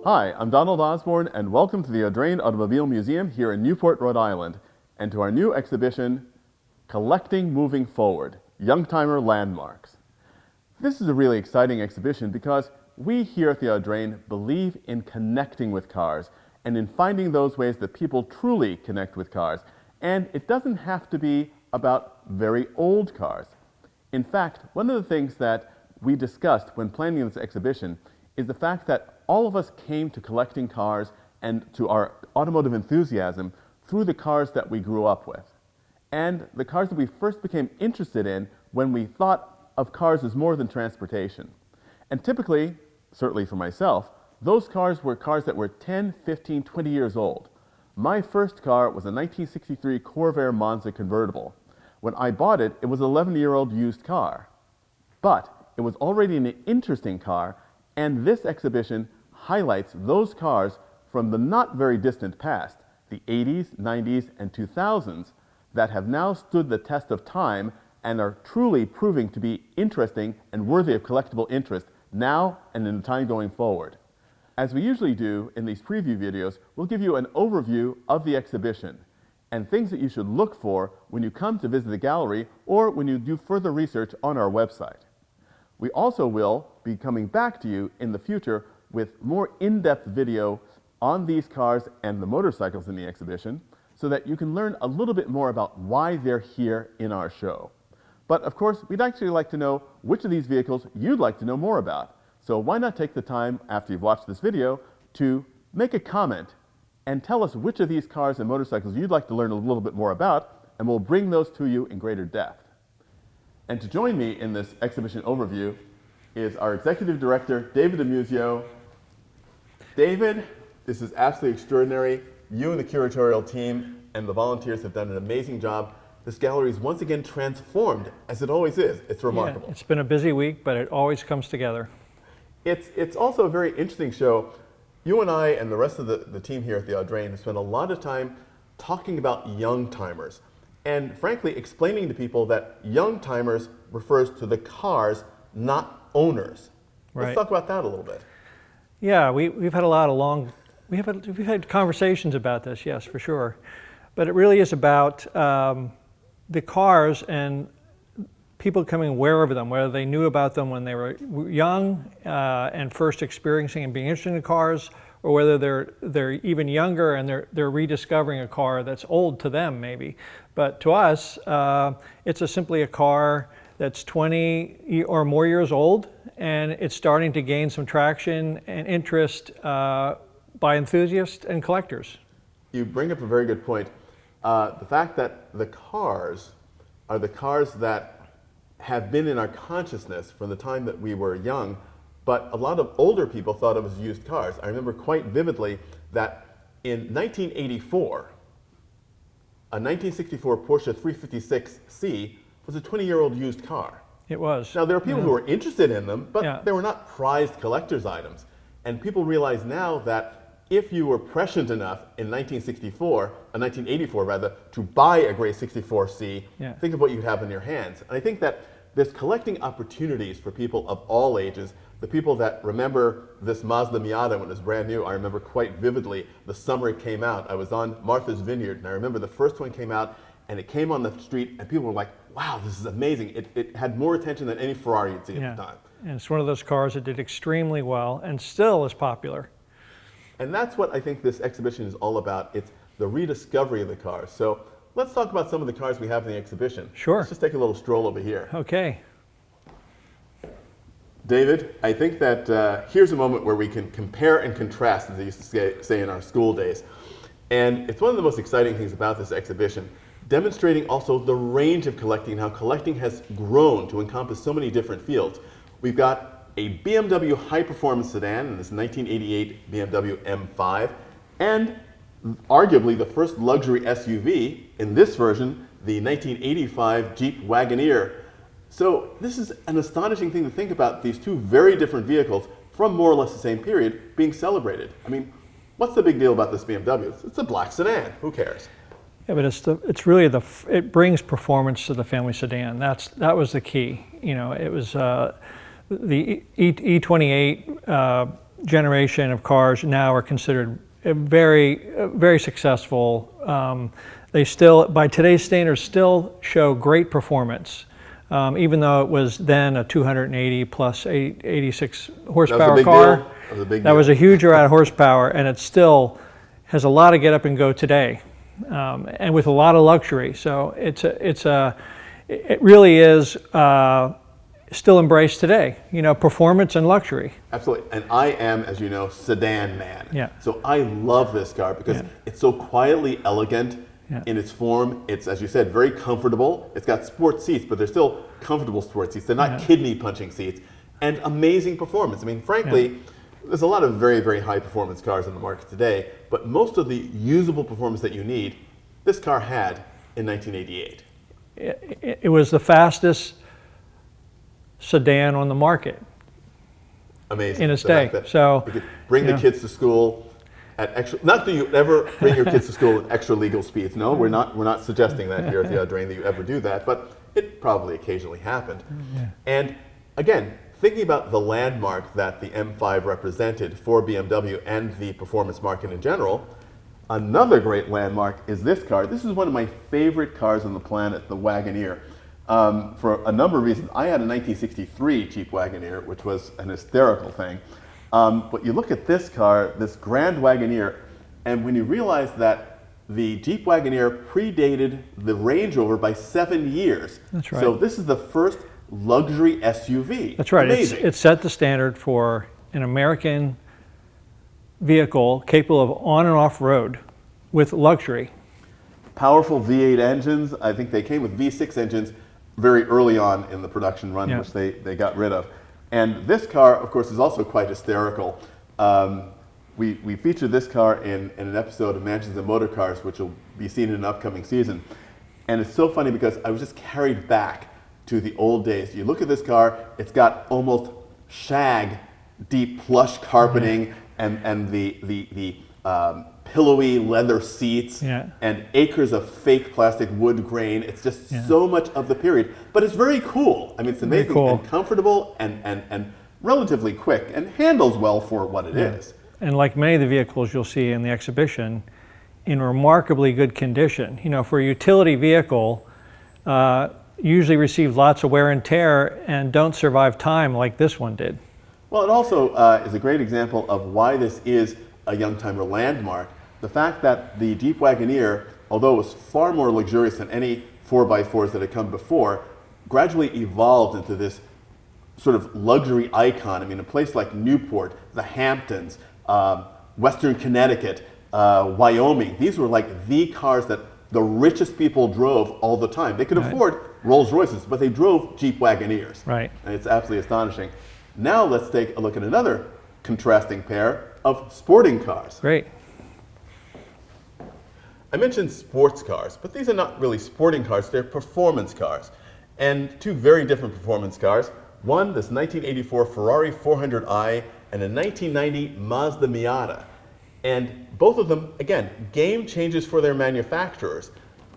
Hi, I'm Donald Osborne, and welcome to the Audrain Automobile Museum here in Newport, Rhode Island, and to our new exhibition, Collecting Moving Forward, Youngtimer Landmarks. This is a really exciting exhibition because we here at the Audrain believe in connecting with cars and in finding those ways that people truly connect with cars. And it doesn't have to be about very old cars. In fact, one of the things that we discussed when planning this exhibition is the fact that all of us came to collecting cars and to our automotive enthusiasm through the cars that we grew up with. And the cars that we first became interested in when we thought of cars as more than transportation. And typically, certainly for myself, those cars were cars that were 10, 15, 20 years old. My first car was a 1963 Corvair Monza convertible. When I bought it, it was an 11-year-old used car. But it was already an interesting car, and this exhibition highlights those cars from the not very distant past, the 80s, 90s, and 2000s, that have now stood the test of time and are truly proving to be interesting and worthy of collectible interest now and in the time going forward. As we usually do in these preview videos, we'll give you an overview of the exhibition and things that you should look for when you come to visit the gallery or when you do further research on our website. We also will be coming back to you in the future with more in-depth video on these cars and the motorcycles in the exhibition so that you can learn a little bit more about why they're here in our show. But of course, we'd actually like to know which of these vehicles you'd like to know more about. So why not take the time after you've watched this video to make a comment and tell us which of these cars and motorcycles you'd like to learn a little bit more about, and we'll bring those to you in greater depth. And to join me in this exhibition overview is our Executive Director, David DeMuzio. David, this is absolutely extraordinary. You and the curatorial team and the volunteers have done an amazing job. This gallery is once again transformed, as it always is. It's remarkable. Yeah, it's been a busy week, but it always comes together. It's also a very interesting show. You and I and the rest of the team here at the Audrain have spent a lot of time talking about youngtimers and frankly explaining to people that youngtimers refers to the cars, not owners. Right. Let's talk about that a little bit. Yeah, we've had a lot of we've had conversations about this, yes, for sure. But it really is about the cars and people becoming aware of them, whether they knew about them when they were young and first experiencing and being interested in cars, or whether they're even younger and they're rediscovering a car that's old to them maybe. But to us, it's simply a car that's 20 or more years old, and it's starting to gain some traction and interest by enthusiasts and collectors. You bring up a very good point. The fact that the cars are the cars that have been in our consciousness from the time that we were young, but a lot of older people thought of as used cars. I remember quite vividly that in 1984, a 1964 Porsche 356C was a 20-year-old used car. It was. Now, there were people who were interested in them, but Yeah. they were not prized collector's items. And people realize now that if you were prescient enough in 1984 rather, to buy a gray 64C, Yeah. think of what you'd have in your hands. And I think that there's collecting opportunities for people of all ages. The people that remember this Mazda Miata when it was brand new, I remember quite vividly the summer it came out. I was on Martha's Vineyard, and I remember the first one came out, and it came on the street, and people were like, wow, this is amazing. It had more attention than any Ferrari you'd see at the time. And it's one of those cars that did extremely well and still is popular. And that's what I think this exhibition is all about. It's the rediscovery of the cars. So let's talk about some of the cars we have in the exhibition. Sure. Let's just take a little stroll over here. Okay. David, I think that here's a moment where we can compare and contrast, as they used to say in our school days. And it's one of the most exciting things about this exhibition, demonstrating also the range of collecting and how collecting has grown to encompass so many different fields. We've got a BMW high-performance sedan in this 1988 BMW M5, and arguably the first luxury SUV in this version, the 1985 Jeep Wagoneer. So this is an astonishing thing to think about, these two very different vehicles from more or less the same period being celebrated. I mean, what's the big deal about this BMW? It's a black sedan. Who cares? Yeah, but it's really it brings performance to the family sedan. That was the key. You know, it was the E28 generation of cars now are considered very successful. They still, by today's standards, still show great performance, even though it was then a 280 plus 86 horsepower car. That was a huge amount of horsepower, and it still has a lot of get up and go today, and with a lot of luxury. So it really is still embraced today, you know, performance and luxury. Absolutely. And I am, as you know, sedan man. Yeah. So I love this car because it's so quietly elegant in its form. It's, as you said, very comfortable. It's got sport seats, but they're still comfortable sport seats. They're not kidney punching seats. And amazing performance. I mean, frankly, there's a lot of very, very high performance cars in the market today, but most of the usable performance that you need, this car had in 1988. It was the fastest sedan on the market. Amazing. In its day. So you could bring the kids to school at extra. Not that you ever bring your kids to school at extra legal speeds. No, we're not suggesting that here at the Audrain that you ever do that, but it probably occasionally happened. And again, thinking about the landmark that the M5 represented for BMW and the performance market in general, another great landmark is this car. This is one of my favorite cars on the planet, the Wagoneer. For a number of reasons. I had a 1963 Jeep Wagoneer, which was an hysterical thing. But you look at this car, this Grand Wagoneer, and when you realize that the Jeep Wagoneer predated the Range Rover by 7 years. That's right. So this is the first luxury SUV. That's right. Amazing. It set the standard for an American vehicle capable of on and off road with luxury. Powerful V8 engines. I think they came with V6 engines very early on in the production run, which they got rid of. And this car, of course, is also quite hysterical. We featured this car in an episode of Mansions and Motor Cars, which will be seen in an upcoming season. And it's so funny because I was just carried back to the old days. You look at this car, it's got almost shag, deep plush carpeting and the pillowy leather seats and acres of fake plastic wood grain. It's just so much of the period, but it's very cool. I mean, it's amazing and comfortable and relatively quick and handles well for what it is. And like many of the vehicles you'll see in the exhibition, in remarkably good condition. You know, for a utility vehicle, usually receive lots of wear and tear and don't survive time like this one did. Well, it also is a great example of why this is a Youngtimer landmark. The fact that the Jeep Wagoneer, although it was far more luxurious than any 4x4s that had come before, gradually evolved into this sort of luxury icon. I mean, a place like Newport, the Hamptons, Western Connecticut, Wyoming, these were like the cars that the richest people drove all the time. They could afford Rolls Royces, but they drove Jeep Wagoneers. Right. And it's absolutely astonishing. Now let's take a look at another contrasting pair of sporting cars. Great. I mentioned sports cars, but these are not really sporting cars, they're performance cars. And two very different performance cars. One, this 1984 Ferrari 400i and a 1990 Mazda Miata. And both of them, again, game changers for their manufacturers.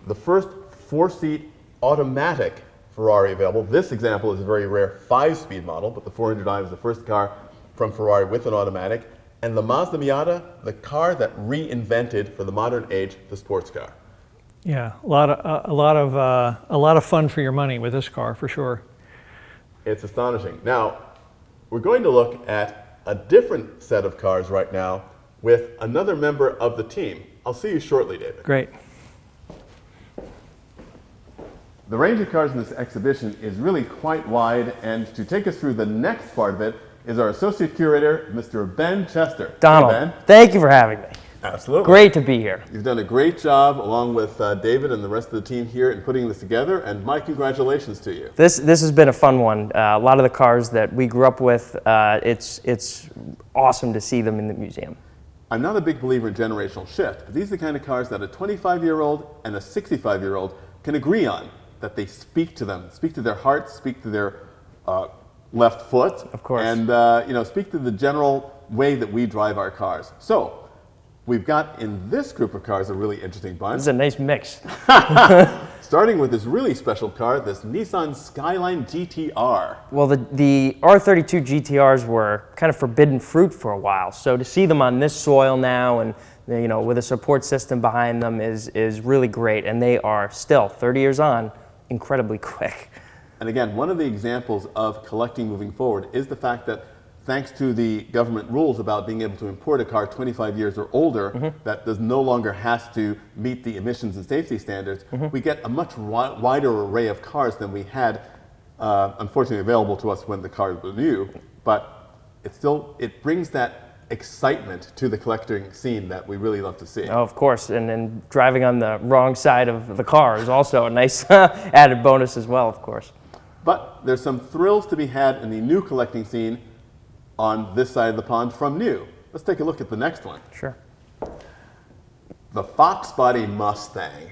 The first 4-seat automatic Ferrari available. This example is a very rare 5-speed model, but the 400i was the first car from Ferrari with an automatic. And the Mazda Miata, the car that reinvented for the modern age the sports car. Yeah, a lot of fun for your money with this car for sure. It's astonishing. Now, we're going to look at a different set of cars right now with another member of the team. I'll see you shortly, David. Great. The range of cars in this exhibition is really quite wide, and to take us through the next part of it is our associate curator, Mr. Ben Chester. Donald, hey, Ben. Thank you for having me. Absolutely. Great to be here. You've done a great job, along with David and the rest of the team here, in putting this together, and my congratulations to you. This has been a fun one. A lot of the cars that we grew up with, it's awesome to see them in the museum. I'm not a big believer in generational shift, but these are the kind of cars that a 25-year-old and a 65-year-old can agree on, that they speak to them, speak to their hearts, speak to their left foot, of course, and speak to the general way that we drive our cars. So, We've got in this group of cars a really interesting bunch. This is a nice mix. Starting with this really special car, this Nissan Skyline GTR. Well, the R32 GTRs were kind of forbidden fruit for a while, so to see them on this soil now and with a support system behind them is really great, and they are still, 30 years on, incredibly quick. And again, one of the examples of collecting moving forward is the fact that thanks to the government rules about being able to import a car 25 years or older that does no longer has to meet the emissions and safety standards, we get a much wider array of cars than we had, unfortunately, available to us when the cars were new. But it brings that excitement to the collecting scene that we really love to see. Oh, of course, and driving on the wrong side of the car is also a nice added bonus as well, of course. But there's some thrills to be had in the new collecting scene on this side of the pond from new. Let's take a look at the next one. Sure. The Fox Body Mustang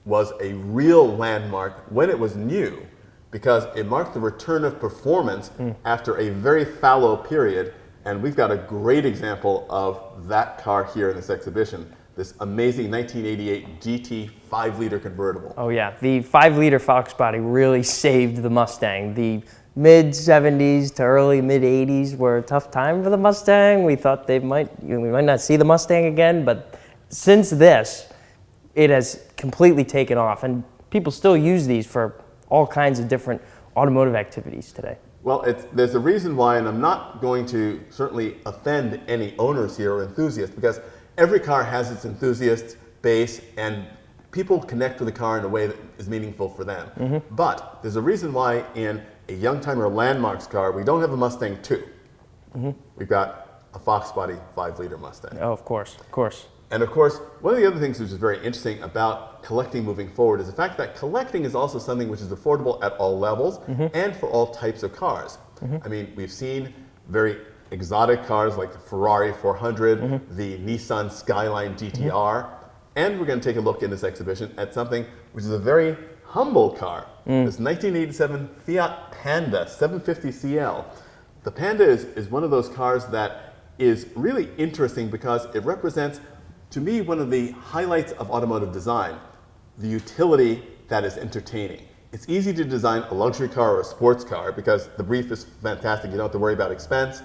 was a real landmark when it was new because it marked the return of performance after a very fallow period, and we've got a great example of that car here in this exhibition, this amazing 1988 GT 5-liter convertible. Oh yeah, the 5-liter Fox Body really saved the Mustang. The mid-70s to early mid-80s were a tough time for the Mustang. We thought we might not see the Mustang again, but since this, it has completely taken off, and people still use these for all kinds of different automotive activities today. Well, there's a reason why, and I'm not going to certainly offend any owners here or enthusiasts, because every car has its enthusiast base, and people connect with the car in a way that is meaningful for them. But there's a reason why in a Youngtimer Landmarks car, we don't have a Mustang 2. We've got a Fox Body 5-liter Mustang. Oh, of course, of course. And of course, one of the other things which is very interesting about collecting moving forward is the fact that collecting is also something which is affordable at all levels and for all types of cars. I mean, we've seen very exotic cars like the Ferrari 400, the Nissan Skyline GTR, and we're going to take a look in this exhibition at something which is a very humble car, this 1987 Fiat Panda 750CL. The Panda is one of those cars that is really interesting because it represents, to me, one of the highlights of automotive design, the utility that is entertaining. It's easy to design a luxury car or a sports car because the brief is fantastic, you don't have to worry about expense.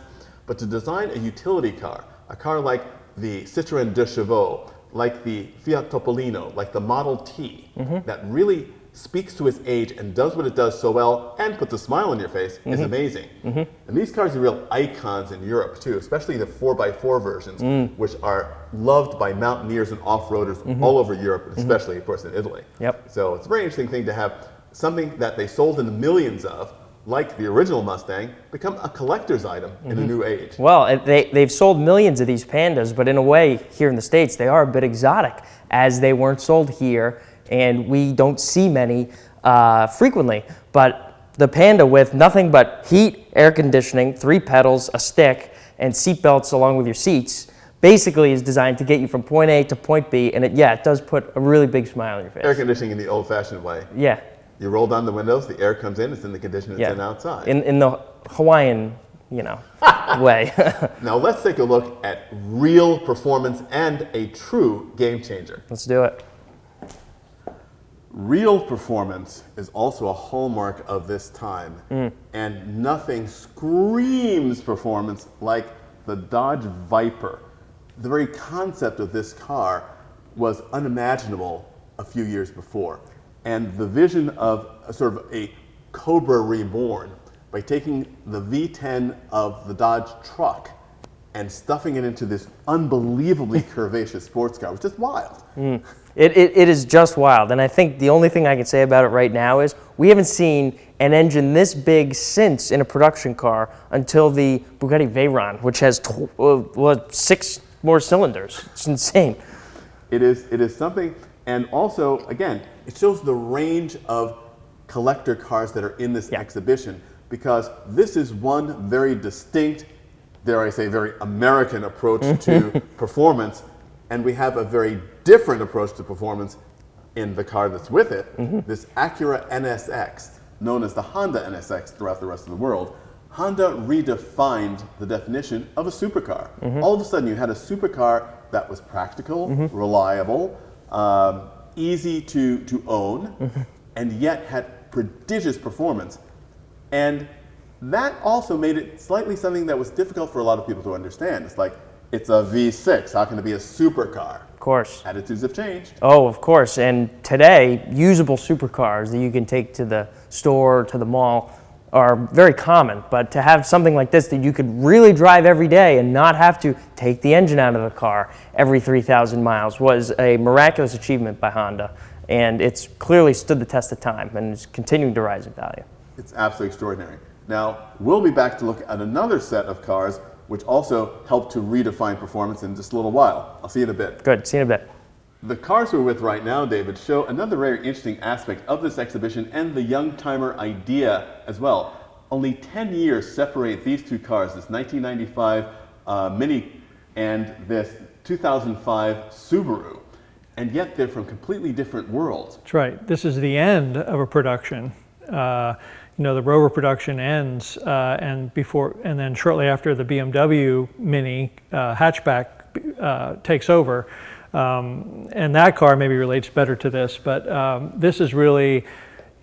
But to design a utility car, a car like the Citroën 2 Chevaux, like the Fiat Topolino, like the Model T, that really speaks to its age and does what it does so well and puts a smile on your face is amazing. And these cars are real icons in Europe too, especially the 4x4 versions, which are loved by mountaineers and off-roaders all over Europe, especially, of course, in Italy. So it's a very interesting thing to have something that they sold in the millions of, like the original Mustang, become a collector's item in a new age. Well, they've sold millions of these Pandas, but in a way, here in the States, they are a bit exotic, as they weren't sold here, and we don't see many frequently. But the Panda, with nothing but heat, air conditioning, 3 pedals, a stick, and seat belts along with your seats, basically is designed to get you from point A to point B, and it does put a really big smile on your face. Air conditioning in the old-fashioned way. Yeah. You roll down the windows, the air comes in, it's in the condition it's in outside. In the Hawaiian, way. Now let's take a look at real performance and a true game changer. Let's do it. Real performance is also a hallmark of this time, and nothing screams performance like the Dodge Viper. The very concept of this car was unimaginable a few years before. And the vision of sort of a Cobra reborn by taking the V10 of the Dodge truck and stuffing it into this unbelievably curvaceous sports car was just wild. It is just wild, and I think the only thing I can say about it right now is we haven't seen an engine this big since in a production car until the Bugatti Veyron, which has 6 more cylinders. It's insane. It is something, and also, again, it shows the range of collector cars that are in this exhibition, because this is one very distinct, dare I say, very American approach to performance, and we have a very different approach to performance in the car that's with it, this Acura NSX, known as the Honda NSX throughout the rest of the world. Honda redefined the definition of a supercar. All of a sudden you had a supercar that was practical, reliable, easy to own, and yet had prodigious performance. And that also made it slightly something that was difficult for a lot of people to understand. It's like, it's a V6, how can it be a supercar? Of course. Attitudes have changed. Oh, of course. And today, usable supercars that you can take to the store, to the mall, are very common. But to have something like this that you could really drive every day and not have to take the engine out of the car every 3,000 miles was a miraculous achievement by Honda. And it's clearly stood the test of time and is continuing to rise in value. It's absolutely extraordinary. Now, we'll be back to look at another set of cars which also help to redefine performance in just a little while. I'll see you in a bit. Good, see you in a bit. The cars we're with right now, David, show another very interesting aspect of this exhibition and the Youngtimer idea as well. Only 10 years separate these two cars, this 1995 Mini and this 2005 Subaru. And yet they're from completely different worlds. That's right. This is the end of a production. You know, the Rover production ends, and then shortly after, the BMW Mini hatchback takes over, and that car maybe relates better to this. But this is really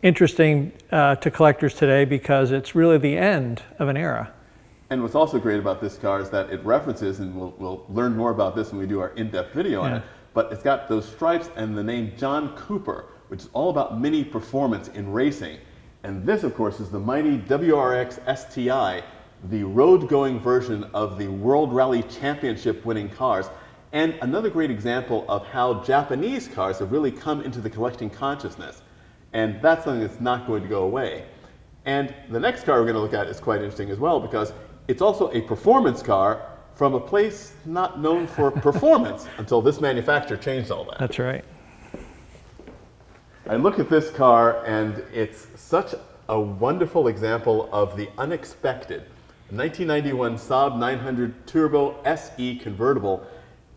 interesting to collectors today because it's really the end of an era. And what's also great about this car is that it references, and we'll learn more about this when we do our in-depth video on it. But it's got those stripes and the name John Cooper, which is all about mini performance in racing. And this, of course, is the mighty WRX STI, the road-going version of the World Rally Championship winning cars. And another great example of how Japanese cars have really come into the collecting consciousness. And that's something that's not going to go away. And the next car we're going to look at is quite interesting as well because it's also a performance car from a place not known for performance until this manufacturer changed all that. That's right. I look at this car and it's such a wonderful example of the unexpected. A 1991 Saab 900 Turbo SE convertible.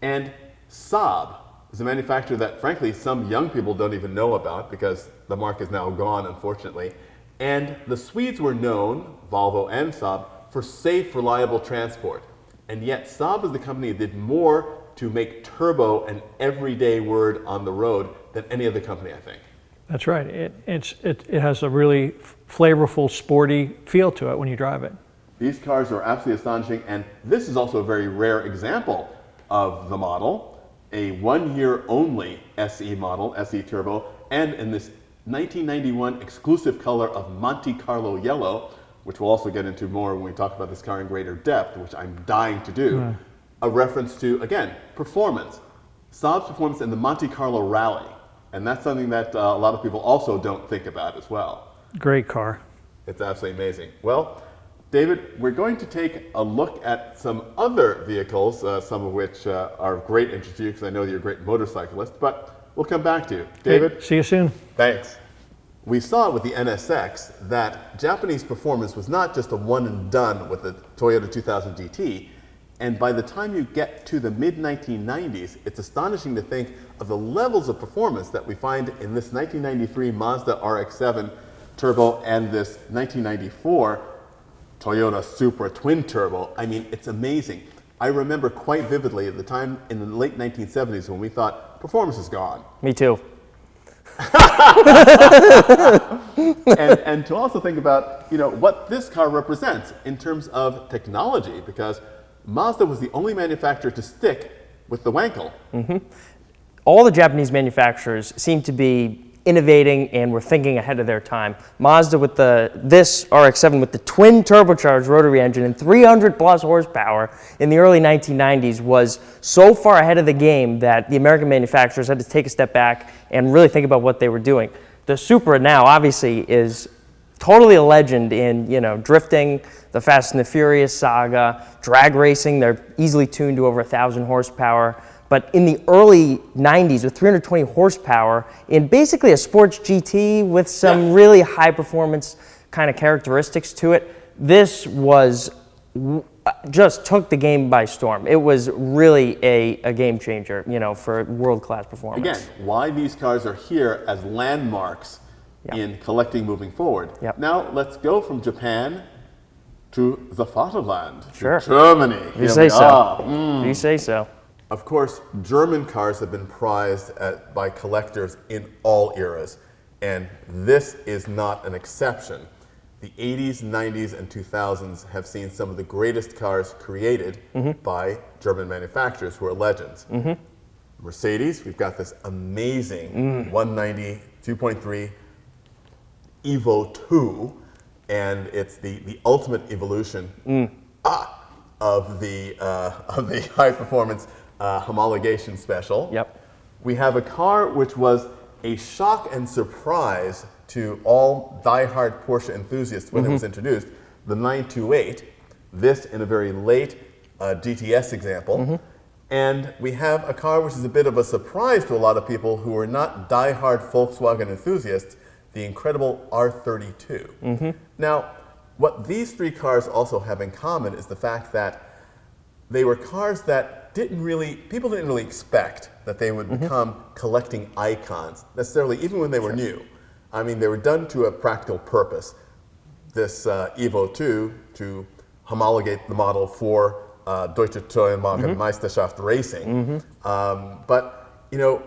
And Saab is a manufacturer that frankly some young people don't even know about because the mark is now gone, unfortunately. And the Swedes were known, Volvo and Saab, for safe, reliable transport. And yet Saab is the company that did more to make turbo an everyday word on the road than any other company, I think. That's right. It has a really flavorful, sporty feel to it when you drive it. These cars are absolutely astonishing, and this is also a very rare example of the model, a one-year-only SE model, SE Turbo, and in this 1991 exclusive color of Monte Carlo yellow, which we'll also get into more when we talk about this car in greater depth, which I'm dying to do. A reference to, again, performance. Saab's performance in the Monte Carlo Rally. And that's something that a lot of people also don't think about as well. Great car. It's absolutely amazing. Well, David, we're going to take a look at some other vehicles, some of which are of great interest to you because I know that you're a great motorcyclist, but we'll come back to you. David? Hey, see you soon. Thanks. We saw with the NSX that Japanese performance was not just a one and done with the Toyota 2000 GT. And by the time you get to the mid-1990s, it's astonishing to think of the levels of performance that we find in this 1993 Mazda RX-7 Turbo and this 1994 Toyota Supra Twin Turbo. I mean, it's amazing. I remember quite vividly at the time in the late 1970s when we thought, performance is gone. Me too. and to also think about, you know, what this car represents in terms of technology, because Mazda was the only manufacturer to stick with the Wankel. All the Japanese manufacturers seem to be innovating and were thinking ahead of their time. Mazda with this RX-7 with the twin turbocharged rotary engine and 300 plus horsepower in the early 1990s was so far ahead of the game that the American manufacturers had to take a step back and really think about what they were doing. The Supra now obviously is totally a legend in, you know, drifting, the Fast and the Furious saga, drag racing. They're easily tuned to over 1,000 horsepower. But in the early 90s with 320 horsepower in basically a sports GT with some really high performance kind of characteristics to it, this was just took the game by storm. It was really a game changer, you know, for world-class performance. Again, why these cars are here as landmarks in collecting moving forward. Now let's go from Japan to the Vaterland, Sure. to Germany. You say so. You say so. Of course, German cars have been prized by collectors in all eras, and this is not an exception. The 80s, 90s, and 2000s have seen some of the greatest cars created by German manufacturers who are legends. Mercedes, we've got this amazing 190 2.3 Evo 2, and it's the ultimate evolution of the high performance homologation special. Yep. We have a car which was a shock and surprise to all die-hard Porsche enthusiasts when it was introduced, the 928, this in a very late GTS example. And we have a car which is a bit of a surprise to a lot of people who are not die-hard Volkswagen enthusiasts, the incredible R32. Now, what these three cars also have in common is the fact that they were cars that people didn't really expect that they would become collecting icons necessarily, even when they were new. I mean, they were done to a practical purpose. This Evo 2 to homologate the model for Deutsche Tourenwagen Meisterschaft Racing. But, you know,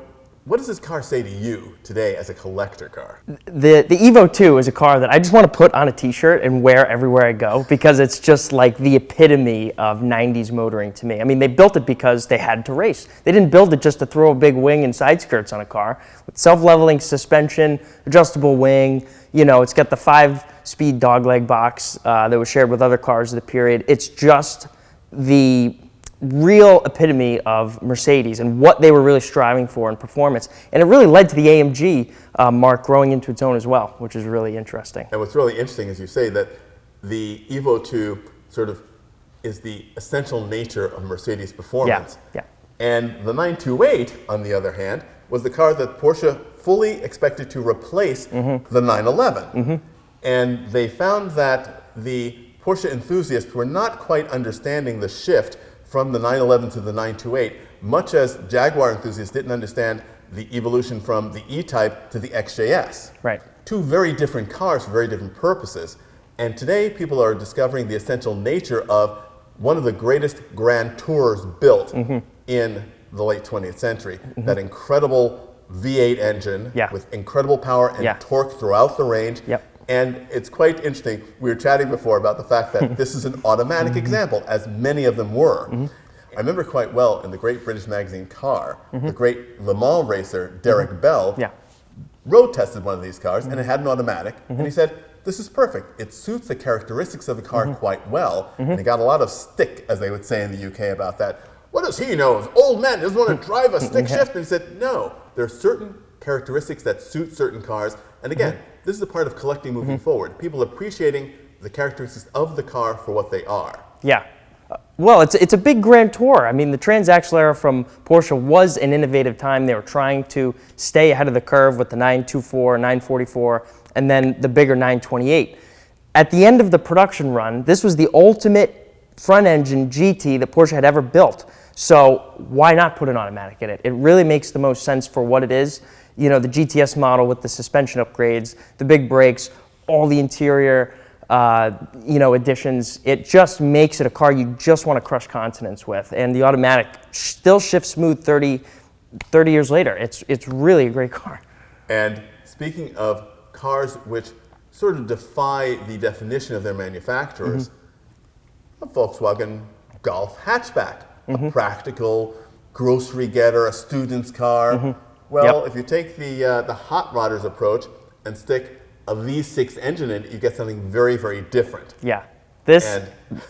what does this car say to you today as a collector car? The Evo 2 is a car that I just want to put on a t-shirt and wear everywhere I go because it's just like the epitome of 90s motoring to me. I mean, they built it because they had to race. They didn't build it just to throw a big wing and side skirts on a car. With self-leveling suspension, adjustable wing, you know, it's got the 5-speed dogleg box that was shared with other cars of the period. It's just the real epitome of Mercedes and what they were really striving for in performance. And it really led to the AMG mark growing into its own as well, which is really interesting. And what's really interesting is you say that the Evo 2 sort of is the essential nature of Mercedes performance. Yeah. And the 928, on the other hand, was the car that Porsche fully expected to replace the 911. And they found that the Porsche enthusiasts were not quite understanding the shift from the 911 to the 928, much as Jaguar enthusiasts didn't understand the evolution from the E-Type to the XJS. Right. Two very different cars for very different purposes. And today, people are discovering the essential nature of one of the greatest Grand Tours built in the late 20th century. That incredible V8 engine with incredible power and torque throughout the range. And it's quite interesting. We were chatting before about the fact that this is an automatic example, as many of them were. I remember quite well in the great British magazine Car, the great Le Mans racer, Derek Bell, road tested one of these cars, and it had an automatic. And he said, this is perfect. It suits the characteristics of the car quite well. And he got a lot of stick, as they would say in the UK, about that. What does he know? This old man doesn't want to drive a stick shift. And he said, no, there are certain characteristics that suit certain cars. And again, this is a part of collecting moving forward. People appreciating the characteristics of the car for what they are. Yeah. Well, it's a big Grand Tour. I mean, the transaxle era from Porsche was an innovative time. They were trying to stay ahead of the curve with the 924, 944, and then the bigger 928. At the end of the production run, this was the ultimate front-engine GT that Porsche had ever built. So why not put an automatic in it? It really makes the most sense for what it is. You know, the GTS model with the suspension upgrades, the big brakes, all the interior, additions. It just makes it a car you just want to crush continents with. And the automatic still shifts smooth 30 years later. It's really a great car. And speaking of cars which sort of defy the definition of their manufacturers, a Volkswagen Golf hatchback, a practical grocery getter, a student's car. Well, if you take the hot rodders approach and stick a V6 engine in it, you get something very, very different. Yeah. This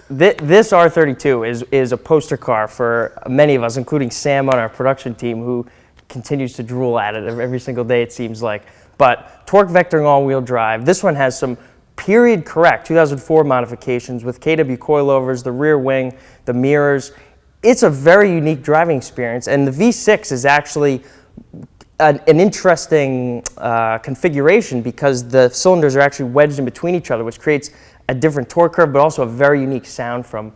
R32 is a poster car for many of us, including Sam on our production team, who continues to drool at it every single day, it seems like. But torque vectoring all-wheel drive. This one has some period correct 2004 modifications with KW coilovers, the rear wing, the mirrors. It's a very unique driving experience, and the V6 is actually an interesting configuration because the cylinders are actually wedged in between each other, which creates a different torque curve, but also a very unique sound from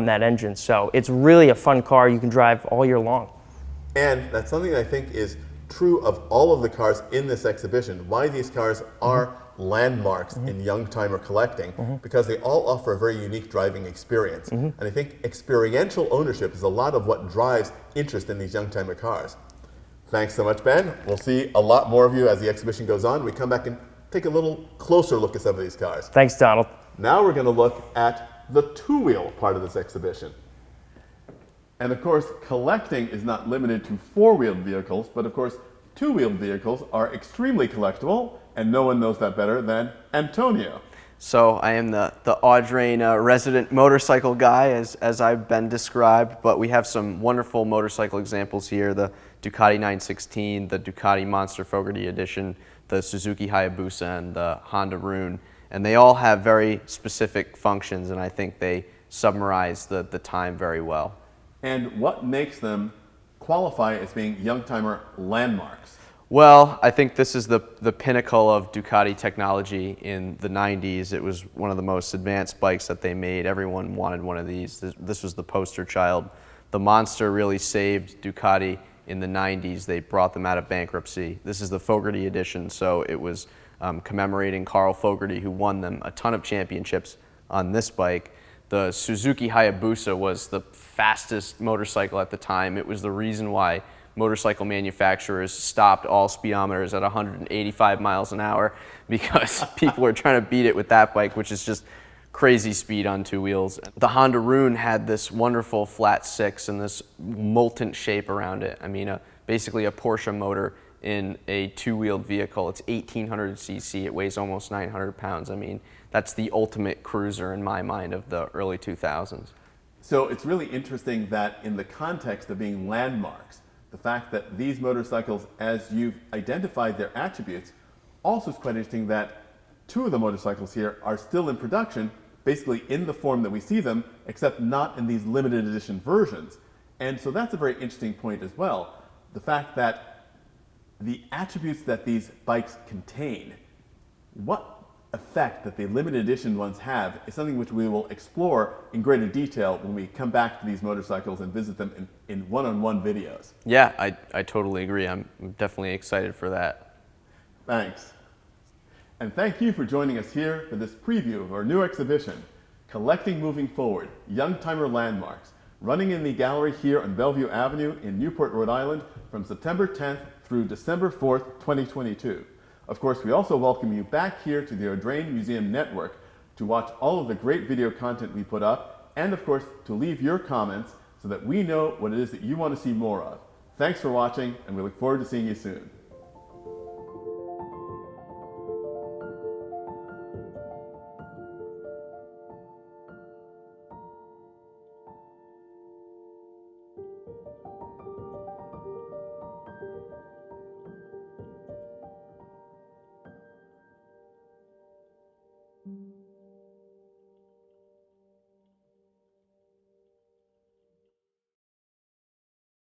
that engine. So it's really a fun car you can drive all year long. And that's something I think is true of all of the cars in this exhibition. Why these cars are landmarks in Youngtimer collecting because they all offer a very unique driving experience. And I think experiential ownership is a lot of what drives interest in these Youngtimer cars. Thanks so much, Ben. We'll see a lot more of you as the exhibition goes on. We come back and take a little closer look at some of these cars. Thanks, Donald. Now we're going to look at the two-wheel part of this exhibition. And of course, collecting is not limited to four-wheeled vehicles, but of course, two-wheeled vehicles are extremely collectible, and no one knows that better than Antonio. So I am the Audrain resident motorcycle guy, as I've been described, but we have some wonderful motorcycle examples here, the Ducati 916, the Ducati Monster Fogarty Edition, the Suzuki Hayabusa, and the Honda Rune. And they all have very specific functions, and I think they summarize the time very well. And what makes them qualify as being Youngtimer landmarks? Well, I think this is the pinnacle of Ducati technology in the 90s. It was one of the most advanced bikes that they made. Everyone wanted one of these. This was the poster child. The Monster really saved Ducati in the 90s. They brought them out of bankruptcy. This is the Fogarty edition, so it was commemorating Carl Fogarty, who won them a ton of championships on this bike. The Suzuki Hayabusa was the fastest motorcycle at the time. It was the reason why motorcycle manufacturers stopped all speedometers at 185 miles an hour, because people were trying to beat it with that bike, which is just crazy speed on two wheels. The Honda Rune had this wonderful flat six and this molten shape around it. I mean, basically a Porsche motor in a two-wheeled vehicle. It's 1,800 cc. It weighs almost 900 pounds. I mean, that's the ultimate cruiser in my mind of the early 2000s. So it's really interesting that in the context of being landmarks, the fact that these motorcycles, as you've identified their attributes, also is quite interesting that two of the motorcycles here are still in production, basically in the form that we see them, except not in these limited edition versions. And so that's a very interesting point as well. The fact that the attributes that these bikes contain, what effect that the limited edition ones have, is something which we will explore in greater detail when we come back to these motorcycles and visit them in one-on-one videos. Yeah, I totally agree. I'm definitely excited for that. Thanks. And thank you for joining us here for this preview of our new exhibition, Collecting Moving Forward, Youngtimer Landmarks, running in the gallery here on Bellevue Avenue in Newport, Rhode Island from September 10th through December 4th, 2022. Of course, we also welcome you back here to the Audrain Museum Network to watch all of the great video content we put up, and of course, to leave your comments so that we know what it is that you want to see more of. Thanks for watching, and we look forward to seeing you soon.